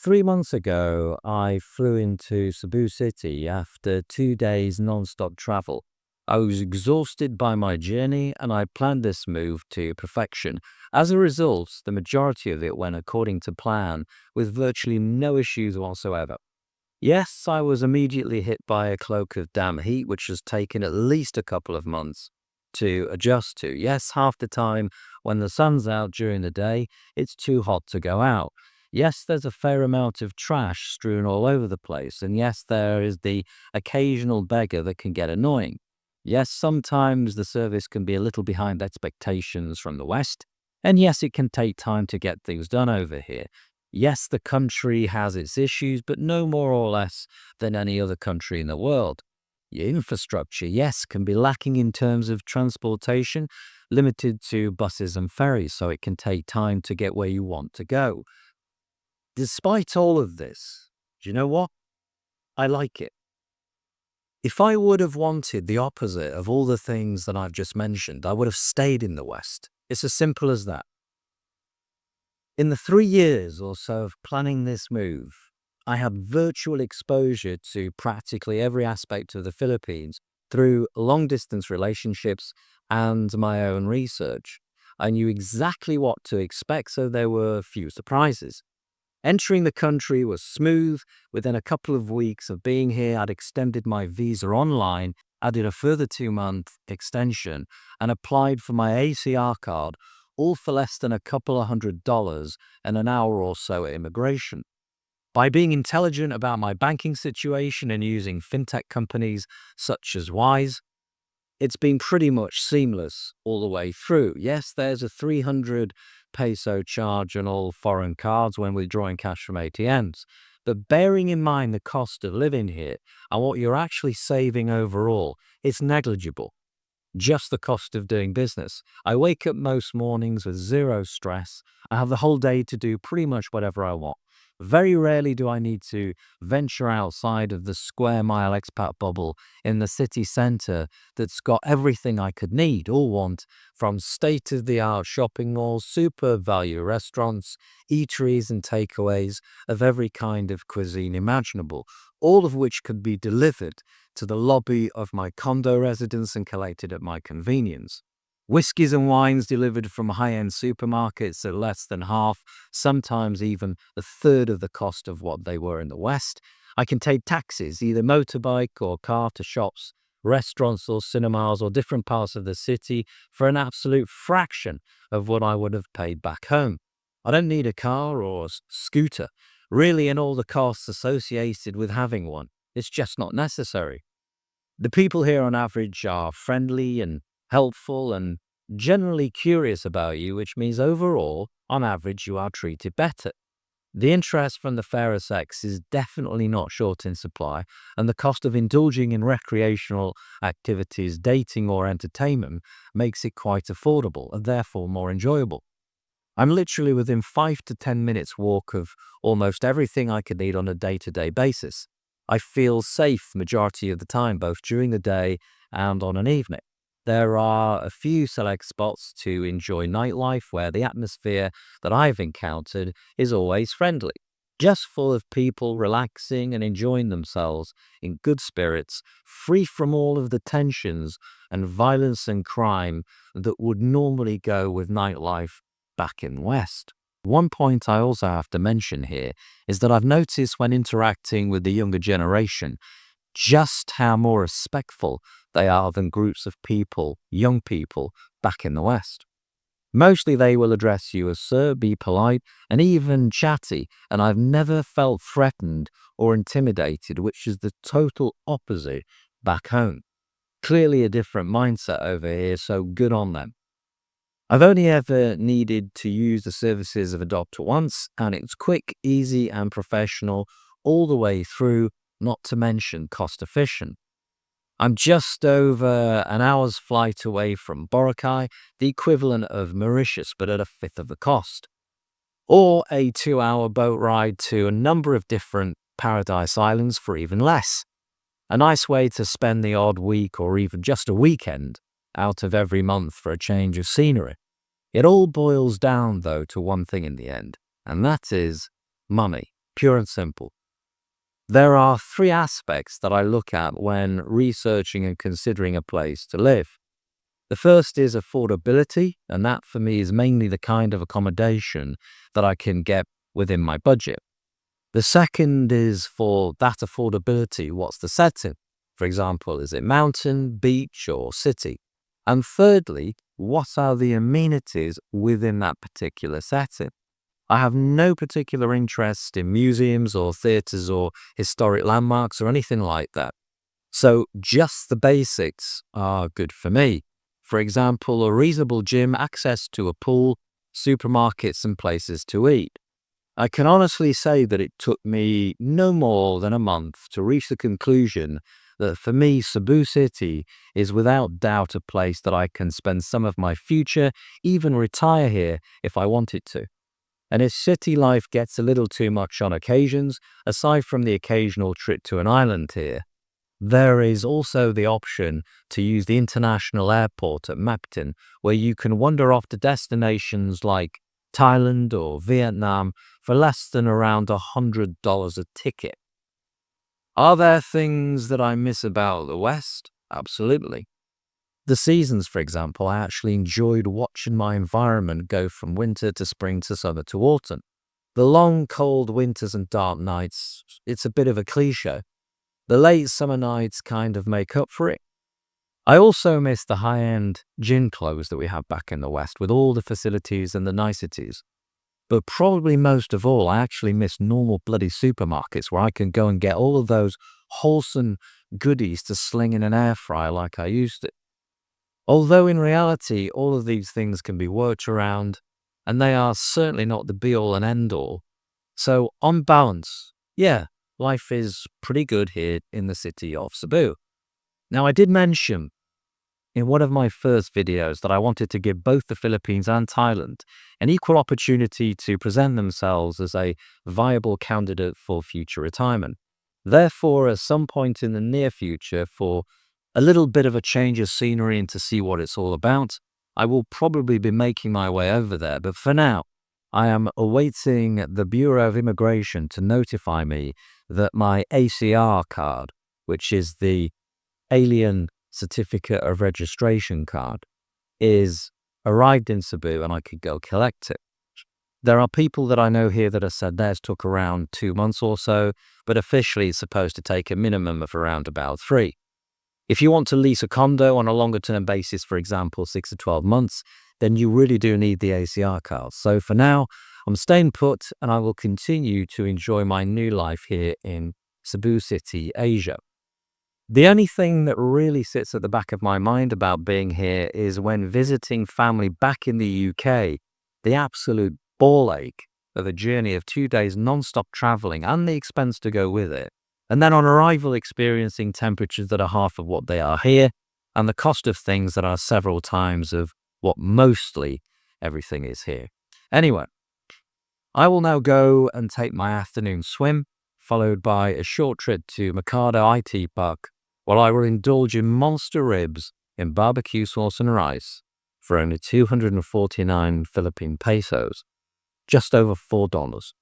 3 months ago, I flew into Cebu City after 2 days non-stop travel. I was exhausted by my journey and I planned this move to perfection. As a result, the majority of it went according to plan with virtually no issues whatsoever. Yes, I was immediately hit by a cloak of damn heat, which has taken at least a couple of months to adjust to. Yes, half the time when the sun's out during the day, it's too hot to go out. Yes, there's a fair amount of trash strewn all over the place. And yes, there is the occasional beggar that can get annoying. Yes, sometimes the service can be a little behind expectations from the West. And yes, it can take time to get things done over here. Yes, the country has its issues, but no more or less than any other country in the world. Your infrastructure, yes, can be lacking in terms of transportation, limited to buses and ferries, so it can take time to get where you want to go. Despite all of this, do you know what? I like it. If I would have wanted the opposite of all the things that I've just mentioned, I would have stayed in the West. It's as simple as that. In the 3 years or so of planning this move, I had virtual exposure to practically every aspect of the Philippines through long distance relationships and my own research. I knew exactly what to expect, so there were few surprises. Entering the country was smooth. Within a couple of weeks of being here, I'd extended my visa online, added a further 2-month extension, and applied for my ACR card, all for less than a couple of $100 and an hour or so at immigration. By being intelligent about my banking situation and using fintech companies such as Wise, it's been pretty much seamless all the way through. Yes, there's a 300 peso charge on all foreign cards when withdrawing cash from ATMs. But bearing in mind the cost of living here and what you're actually saving overall, it's negligible. Just the cost of doing business. I wake up most mornings with zero stress. I have the whole day to do pretty much whatever I want. Very rarely do I need to venture outside of the square mile expat bubble in the city centre that's got everything I could need or want, from state-of-the-art shopping malls, super value restaurants, eateries and takeaways of every kind of cuisine imaginable, all of which could be delivered to the lobby of my condo residence and collected at my convenience. Whiskies and wines delivered from high-end supermarkets at less than half, sometimes even a third of the cost of what they were in the West. I can take taxis, either motorbike or car, to shops, restaurants or cinemas or different parts of the city for an absolute fraction of what I would have paid back home. I don't need a car or scooter, really, and all the costs associated with having one. It's just not necessary. The people here on average are friendly and helpful and generally curious about you, which means overall, on average, you are treated better. The interest from the fairer sex is definitely not short in supply, and the cost of indulging in recreational activities, dating or entertainment makes it quite affordable and therefore more enjoyable. I'm literally within 5 to 10 minutes walk of almost everything I could need on a day-to-day basis. I feel safe majority of the time, both during the day and on an evening. There are a few select spots to enjoy nightlife where the atmosphere that I've encountered is always friendly, just full of people relaxing and enjoying themselves in good spirits, free from all of the tensions and violence and crime that would normally go with nightlife back in the West. One point I also have to mention here is that I've noticed when interacting with the younger generation just how more respectful they are than groups of people, young people, back in the West. Mostly they will address you as sir, be polite, and even chatty, and I've never felt threatened or intimidated, which is the total opposite back home. Clearly a different mindset over here, so good on them. I've only ever needed to use the services of a doctor once, and it's quick, easy, and professional all the way through, not to mention cost efficient. I'm just over an hour's flight away from Boracay, the equivalent of Mauritius, but at a fifth of the cost. Or a 2-hour boat ride to a number of different paradise islands for even less. A nice way to spend the odd week or even just a weekend out of every month for a change of scenery. It all boils down, though, to one thing in the end, and that is money. pure and simple. There are three aspects that I look at when researching and considering a place to live. The first is affordability, and that for me is mainly the kind of accommodation that I can get within my budget. The second is for that affordability, what's the setting? For example, is it mountain, beach, or city? And thirdly, what are the amenities within that particular setting? I have no particular interest in museums or theatres or historic landmarks or anything like that. So just the basics are good for me. For example, a reasonable gym, access to a pool, supermarkets and places to eat. I can honestly say that it took me no more than a month to reach the conclusion that for me, Cebu City is without doubt a place that I can spend some of my future, even retire here if I wanted to. And if city life gets a little too much on occasions, aside from the occasional trip to an island here, there is also the option to use the international airport at Maptin, where you can wander off to destinations like Thailand or Vietnam for less than around $100 a ticket. Are there things that I miss about the West? Absolutely. The seasons, for example, I actually enjoyed watching my environment go from winter to spring to summer to autumn. The long, cold winters and dark nights, it's a bit of a cliche. The late summer nights kind of make up for it. I also miss the high-end gin clothes that we have back in the West with all the facilities and the niceties. But probably most of all, I actually miss normal bloody supermarkets where I can go and get all of those wholesome goodies to sling in an air fryer like I used to. Although in reality, all of these things can be worked around, and they are certainly not the be-all and end-all. So on balance, yeah, life is pretty good here in the city of Cebu. Now, I did mention in one of my first videos that I wanted to give both the Philippines and Thailand an equal opportunity to present themselves as a viable candidate for future retirement. Therefore, at some point in the near future, for a little bit of a change of scenery and to see what it's all about, I will probably be making my way over there. But for now, I am awaiting the Bureau of Immigration to notify me that my ACR card, which is the Alien Certificate of Registration card, is arrived in Cebu and I could go collect it. There are people that I know here that have said theirs took around 2 months or so, but officially it's supposed to take a minimum of around about 3. If you want to lease a condo on a longer term basis, for example, 6 to 12 months, then you really do need the ACR card. So for now, I'm staying put and I will continue to enjoy my new life here in Cebu City, Asia. The only thing that really sits at the back of my mind about being here is when visiting family back in the UK, the absolute ball ache of a journey of 2 days non-stop traveling and the expense to go with it. And then on arrival, experiencing temperatures that are half of what they are here and the cost of things that are several times of what mostly everything is here. Anyway, I will now go and take my afternoon swim, followed by a short trip to Mercado IT Park, while I will indulge in monster ribs in barbecue sauce and rice for only 249 Philippine pesos, just over $4.